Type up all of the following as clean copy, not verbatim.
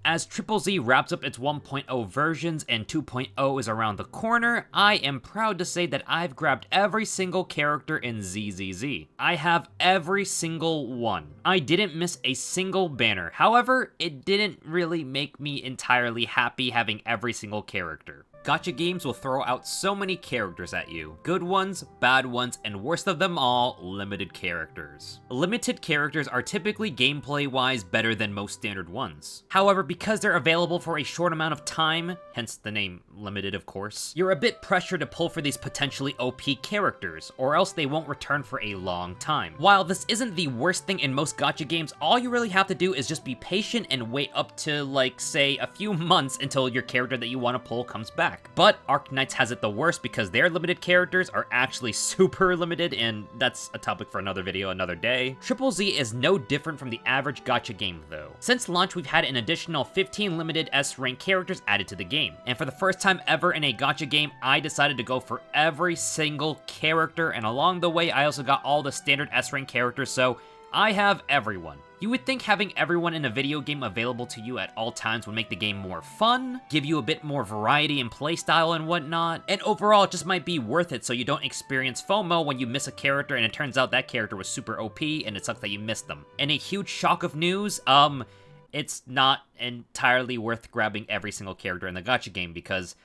As ZZZ wraps up its 1.0 versions and 2.0 is around the corner, I am proud to say that I've grabbed every single character in ZZZ. I have every single one. I didn't miss a single banner. However, it didn't really make me entirely happy having every single character. Gacha games will throw out so many characters at you. Good ones, bad ones, and worst of them all, limited characters. Limited characters are typically gameplay-wise better than most standard ones. However, because they're available for a short amount of time, hence the name limited of course, you're a bit pressured to pull for these potentially OP characters, or else they won't return for a long time. While this isn't the worst thing in most gacha games, all you really have to do is just be patient and wait up to, like, say, a few months until your character that you want to pull comes back. But Arknights has it the worst because their limited characters are actually super limited, and that's a topic for another video another day. ZZZ is no different from the average gacha game though. Since launch, we've had an additional 15 limited S-rank characters added to the game, and for the first time ever in a gacha game, I decided to go for every single character, and along the way I also got all the standard S-rank characters, so I have everyone. You would think having everyone in a video game available to you at all times would make the game more fun, give you a bit more variety in playstyle and whatnot, and overall it just might be worth it so you don't experience FOMO when you miss a character and it turns out that character was super OP and it sucks that you missed them. And a huge shock of news, it's not entirely worth grabbing every single character in the gacha game because,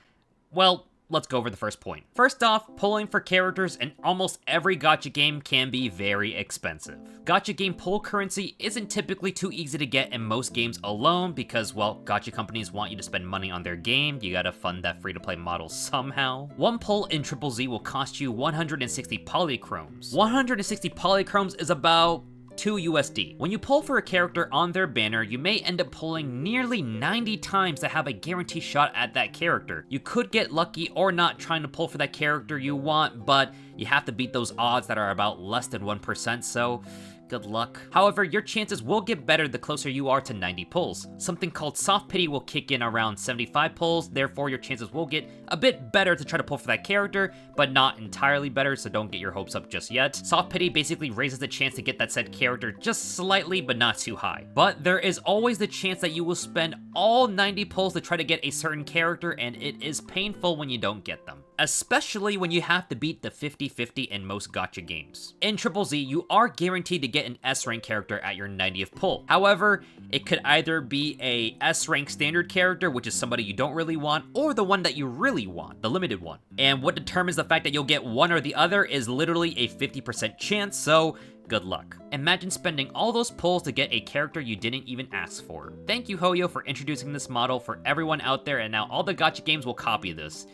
well, let's go over the first point. First off, pulling for characters in almost every gacha game can be very expensive. Gacha game pull currency isn't typically too easy to get in most games alone because, well, gacha companies want you to spend money on their game, you gotta fund that free-to-play model somehow. One pull in ZZZ will cost you 160 polychromes. 160 polychromes is about $2 USD. When you pull for a character on their banner, you may end up pulling nearly 90 times to have a guaranteed shot at that character. You could get lucky or not trying to pull for that character you want, but you have to beat those odds that are about less than 1%, so good luck. However, your chances will get better the closer you are to 90 pulls. Something called soft pity will kick in around 75 pulls, therefore your chances will get a bit better to try to pull for that character, but not entirely better, so don't get your hopes up just yet. Soft pity basically raises the chance to get that said character just slightly, but not too high. But there is always the chance that you will spend all 90 pulls to try to get a certain character, and it is painful when you don't get them. Especially when you have to beat the 50-50 in most gacha games. In ZZZ, you are guaranteed to get an S-rank character at your 90th pull. However, it could either be a S-rank standard character, which is somebody you don't really want, or the one that you really want, the limited one. And what determines the fact that you'll get one or the other is literally a 50% chance, so good luck. Imagine spending all those pulls to get a character you didn't even ask for. Thank you, Hoyo, for introducing this model for everyone out there, and now all the gacha games will copy this.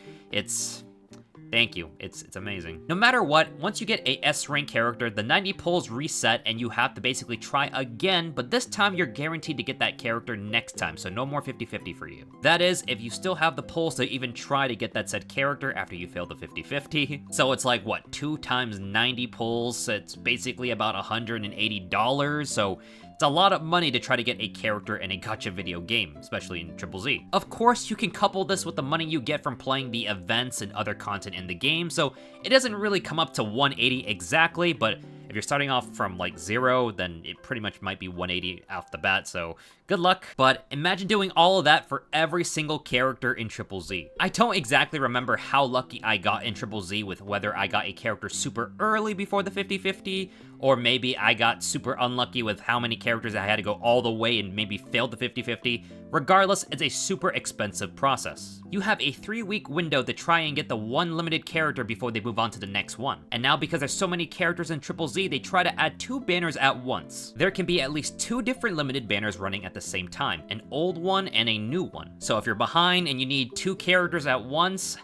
Thank you, it's amazing. No matter what, once you get a S-rank character, the 90 pulls reset and you have to basically try again, but this time you're guaranteed to get that character next time, so no more 50-50 for you. That is, if you still have the pulls to even try to get that said character after you fail the 50-50. So it's like, what, 2 times 90 pulls? It's basically about $180, so it's a lot of money to try to get a character in a gacha video game, especially in ZZZ. Of course, you can couple this with the money you get from playing the events and other content in the game, so it doesn't really come up to 180 exactly, but if you're starting off from like 0, then it pretty much might be 180 off the bat, so good luck. But imagine doing all of that for every single character in ZZZ. I don't exactly remember how lucky I got in ZZZ with whether I got a character super early before the 50-50, or maybe I got super unlucky with how many characters I had to go all the way and maybe failed the 50-50. Regardless, it's a super expensive process. You have a 3-week window to try and get the one limited character before they move on to the next one. And now because there's so many characters in ZZZ, they try to add 2 banners at once. There can be at least 2 different limited banners running at the same time, an old one and a new one. So if you're behind and you need 2 characters at once,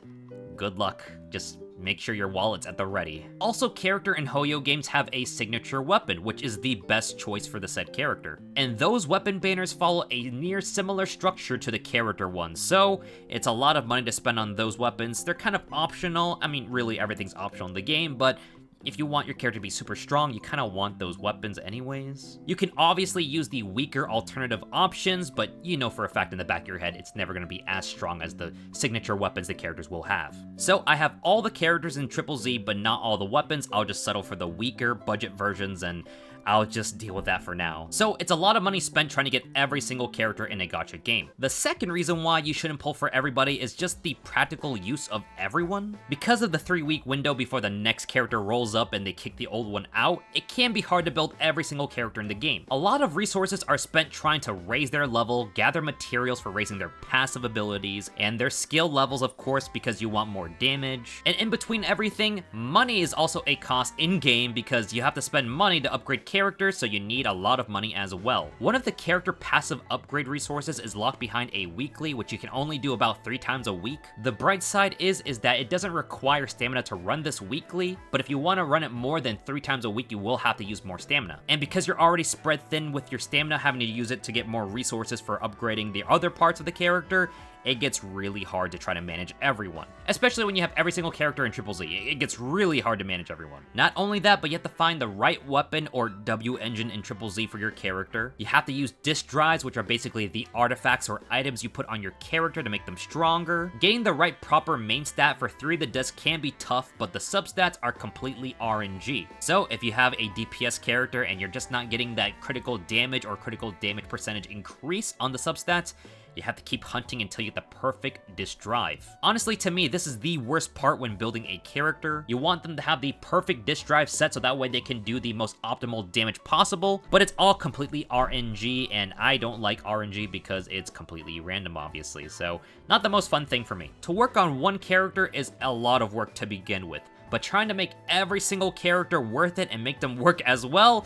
good luck. Just make sure your wallet's at the ready. Also, character and Hoyo games have a signature weapon, which is the best choice for the said character. And those weapon banners follow a near similar structure to the character ones, so it's a lot of money to spend on those weapons. They're kind of optional. I mean, really everything's optional in the game, but if you want your character to be super strong, you kind of want those weapons anyways. You can obviously use the weaker alternative options, but you know for a fact in the back of your head, it's never going to be as strong as the signature weapons the characters will have. So I have all the characters in ZZZ, but not all the weapons. I'll just settle for the weaker budget versions, and I'll just deal with that for now. So it's a lot of money spent trying to get every single character in a gacha game. The second reason why you shouldn't pull for everybody is just the practical use of everyone. Because of the 3-week window before the next character rolls up and they kick the old one out, it can be hard to build every single character in the game. A lot of resources are spent trying to raise their level, gather materials for raising their passive abilities, and their skill levels, of course, because you want more damage. And in between everything, money is also a cost in-game because you have to spend money to upgrade characters, so you need a lot of money as well. One of the character passive upgrade resources is locked behind a weekly, which you can only do about 3 times a week. The bright side is that it doesn't require stamina to run this weekly, but if you want to run it more than 3 times a week, you will have to use more stamina. And because you're already spread thin with your stamina, having to use it to get more resources for upgrading the other parts of the character, it gets really hard to try to manage everyone. Especially when you have every single character in Triple Z, it gets really hard to manage everyone. Not only that, but you have to find the right weapon or W engine in Triple Z for your character. You have to use disc drives, which are basically the artifacts or items you put on your character to make them stronger. Getting the right proper main stat for 3 of the discs can be tough, but the substats are completely RNG. So if you have a DPS character and you're just not getting that critical damage or critical damage percentage increase on the substats, you have to keep hunting until you get the perfect disc drive. Honestly, to me, this is the worst part when building a character. You want them to have the perfect disc drive set so that way they can do the most optimal damage possible, but it's all completely RNG, and I don't like RNG because it's completely random, obviously, so not the most fun thing for me. To work on one character is a lot of work to begin with, but trying to make every single character worth it and make them work as well,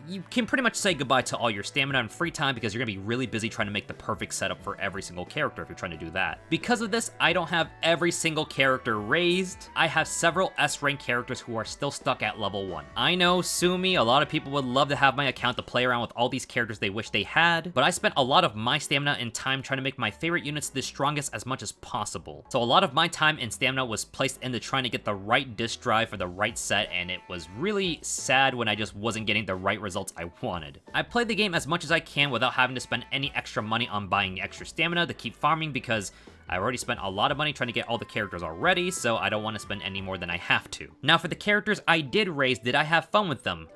you can pretty much say goodbye to all your stamina and free time because you're gonna be really busy trying to make the perfect setup for every single character if you're trying to do that. Because of this, I don't have every single character raised. I have several S-rank characters who are still stuck at level 1. I know, sue me, a lot of people would love to have my account to play around with all these characters they wish they had, but I spent a lot of my stamina and time trying to make my favorite units the strongest as much as possible. So a lot of my time and stamina was placed into trying to get the right disc drive for the right set, and it was really sad when I just wasn't getting the right results I wanted. I played the game as much as I can without having to spend any extra money on buying extra stamina to keep farming because I already spent a lot of money trying to get all the characters already, so I don't want to spend any more than I have to. Now for the characters I did raise, did I have fun with them?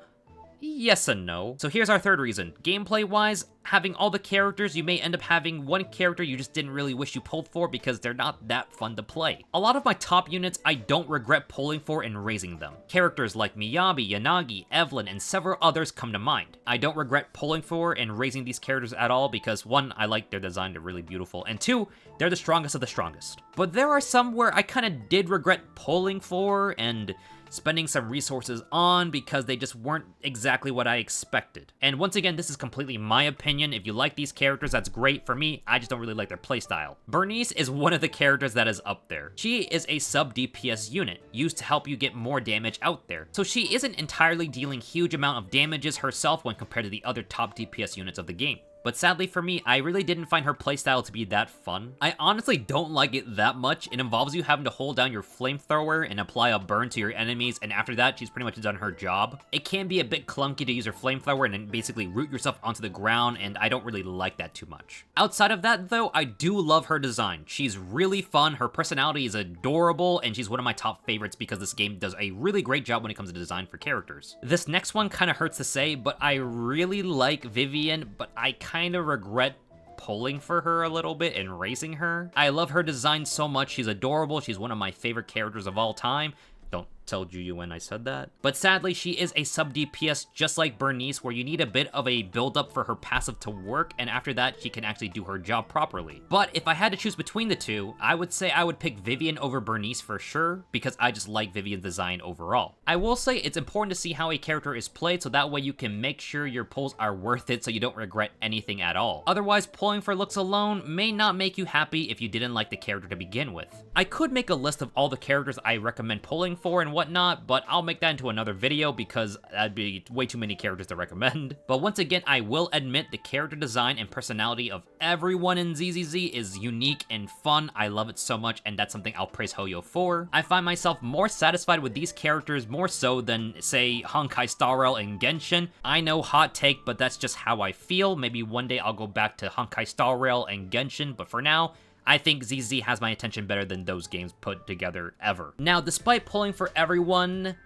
Yes and no. So here's our third reason. Gameplay-wise, having all the characters, you may end up having one character you just didn't really wish you pulled for because they're not that fun to play. A lot of my top units I don't regret pulling for and raising them. Characters like Miyabi, Yanagi, Evelyn, and several others come to mind. I don't regret pulling for and raising these characters at all because 1, I like their design, they're really beautiful, and 2, they're the strongest of the strongest. But there are some where I kinda did regret pulling for and spending some resources on because they just weren't exactly what I expected. And once again, this is completely my opinion. If you like these characters, that's great. For me, I just don't really like their playstyle. Bernice is one of the characters that is up there. She is a sub DPS unit, used to help you get more damage out there. So she isn't entirely dealing huge amount of damages herself when compared to the other top DPS units of the game. But sadly for me, I really didn't find her playstyle to be that fun. I honestly don't like it that much. It involves you having to hold down your flamethrower and apply a burn to your enemies, and after that, she's pretty much done her job. It can be a bit clunky to use her flamethrower and then basically root yourself onto the ground, and I don't really like that too much. Outside of that though, I do love her design. She's really fun, her personality is adorable, and she's one of my top favorites because this game does a really great job when it comes to design for characters. This next one kind of hurts to say, but I really like Vivian, but I kind of regret pulling for her a little bit and raising her. I love her design so much. She's adorable. She's one of my favorite characters of all time. Don't tell Juju when I said that. But sadly, she is a sub DPS just like Bernice, where you need a bit of a build up for her passive to work, and after that, she can actually do her job properly. But if I had to choose between the two, I would say I would pick Vivian over Bernice for sure, because I just like Vivian's design overall. I will say it's important to see how a character is played, so that way you can make sure your pulls are worth it so you don't regret anything at all. Otherwise, pulling for looks alone may not make you happy if you didn't like the character to begin with. I could make a list of all the characters I recommend pulling for and whatnot, but I'll make that into another video because that'd be way too many characters to recommend. But once again, I will admit the character design and personality of everyone in ZZZ is unique and fun. I love it so much, and that's something I'll praise Hoyo for. I find myself more satisfied with these characters more so than, say, Honkai Star Rail and Genshin. I know, hot take, but that's just how I feel. Maybe one day I'll go back to Honkai Star Rail and Genshin, but for now, I think ZZ has my attention better than those games put together ever. Now, despite pulling for everyone,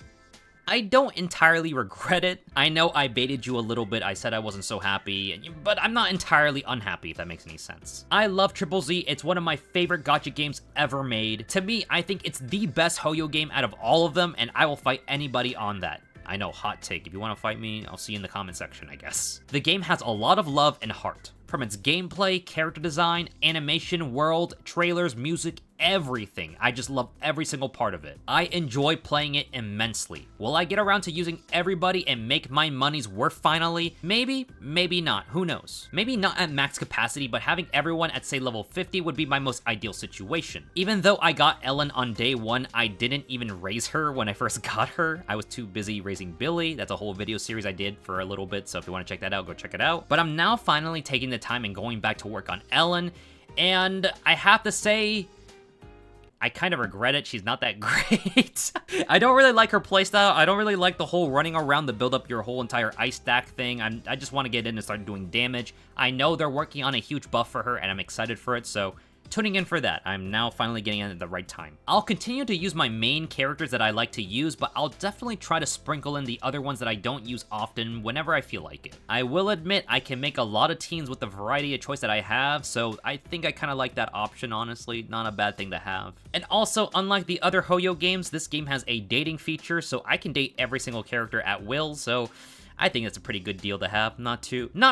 I don't entirely regret it. I know I baited you a little bit. I said I wasn't so happy, but I'm not entirely unhappy, if that makes any sense. I love Triple Z. It's one of my favorite gacha games ever made. To me, I think it's the best Hoyo game out of all of them, and I will fight anybody on that. I know, hot take. If you want to fight me, I'll see you in the comment section, I guess. The game has a lot of love and heart. From its gameplay, character design, animation, world, trailers, music, everything. I just love every single part of it. I enjoy playing it immensely. Will I get around to using everybody and make my money's worth finally? Maybe, maybe not. Who knows? Maybe not at max capacity, but having everyone at say level 50 would be my most ideal situation. Even though I got Ellen on day 1, I didn't even raise her when I first got her. I was too busy raising Billy. That's a whole video series I did for a little bit, so if you want to check that out, go check it out. But I'm now finally taking the time and going back to work on Ellen, and I have to say, I kind of regret it. She's not that great. I don't really like her playstyle. I don't really like the whole running around to build up your whole entire ice stack thing. I just want to get in and start doing damage. I know they're working on a huge buff for her, and I'm excited for it, so tuning in for that. I'm now finally getting in at the right time. I'll continue to use my main characters that I like to use, but I'll definitely try to sprinkle in the other ones that I don't use often whenever I feel like it. I will admit I can make a lot of teams with the variety of choice that I have, so I think I kind of like that option, honestly. Not a bad thing to have. And also, unlike the other Hoyo games, this game has a dating feature, so I can date every single character at will, so I think that's a pretty good deal to have, not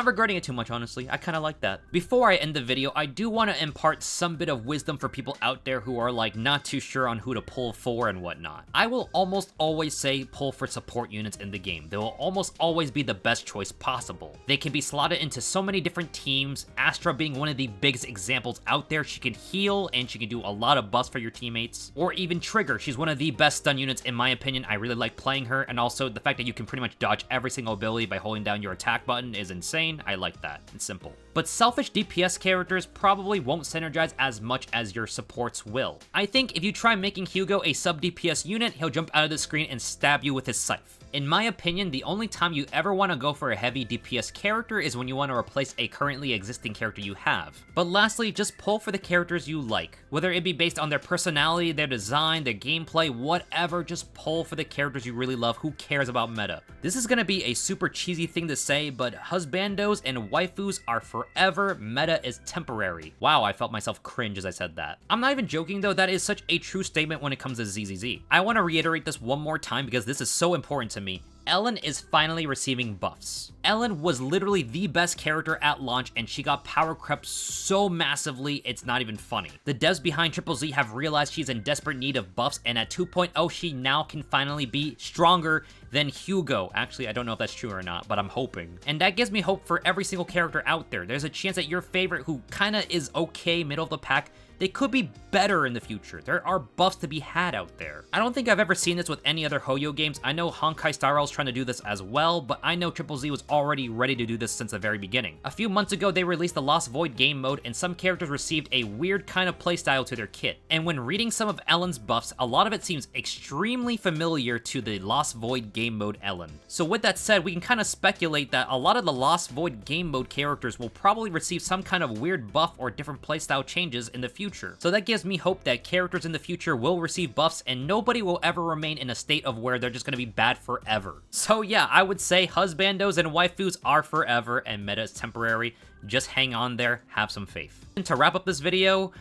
regretting it too much, honestly. I kind of like that. Before I end the video, I do want to impart some bit of wisdom for people out there who are like not too sure on who to pull for and whatnot. I will almost always say pull for support units in the game. They will almost always be the best choice possible. They can be slotted into so many different teams, Astra being one of the biggest examples out there. She can heal and she can do a lot of buffs for your teammates. Or even Trigger, she's one of the best stun units in my opinion. I really like playing her, and also the fact that you can pretty much dodge every single ability by holding down your attack button is insane. I like that. It's simple. But selfish DPS characters probably won't synergize as much as your supports will. I think if you try making Hugo a sub DPS unit, he'll jump out of the screen and stab you with his scythe. In my opinion, the only time you ever want to go for a heavy DPS character is when you want to replace a currently existing character you have. But lastly, just pull for the characters you like. Whether it be based on their personality, their design, their gameplay, whatever, just pull for the characters you really love. Who cares about meta? This is gonna be a super cheesy thing to say, but husbandos and waifus are forever, meta is temporary. Wow, I felt myself cringe as I said that. I'm not even joking though, that is such a true statement when it comes to ZZZ. I want to reiterate this one more time because this is so important to me. Ellen is finally receiving buffs. Ellen was literally the best character at launch, and she got power crept so massively, it's not even funny. The devs behind Triple Z have realized she's in desperate need of buffs, and at 2.0, she now can finally be stronger than Hugo. Actually, I don't know if that's true or not, but I'm hoping. And that gives me hope for every single character out there. There's a chance that your favorite, who kinda is okay, middle of the pack, they could be better in the future. There are buffs to be had out there. I don't think I've ever seen this with any other Hoyo games. I know Honkai Star Rail's trying to do this as well, but I know Triple Z was already ready to do this since the very beginning. A few months ago, they released the Lost Void game mode, and some characters received a weird kind of playstyle to their kit. And when reading some of Ellen's buffs, a lot of it seems extremely familiar to the Lost Void game mode Ellen. So with that said, we can kind of speculate that a lot of the Lost Void game mode characters will probably receive some kind of weird buff or different playstyle changes in the future. So that gives me hope that characters in the future will receive buffs and nobody will ever remain in a state of where they're just gonna be bad forever. So yeah, I would say husbandos and waifus are forever and meta is temporary. Just hang on there, have some faith. And to wrap up this video,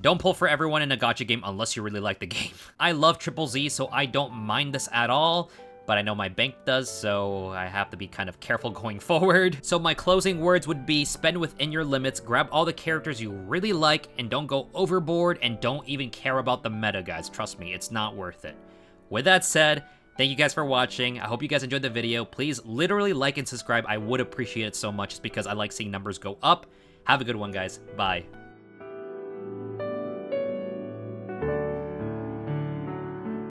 don't pull for everyone in a gacha game unless you really like the game. I love Triple Z, so I don't mind this at all. But I know my bank does, so I have to be kind of careful going forward. So my closing words would be spend within your limits, grab all the characters you really like, and don't go overboard, and don't even care about the meta, guys. Trust me, it's not worth it. With that said, thank you guys for watching. I hope you guys enjoyed the video. Please literally like and subscribe. I would appreciate it so much just because I like seeing numbers go up. Have a good one, guys. Bye.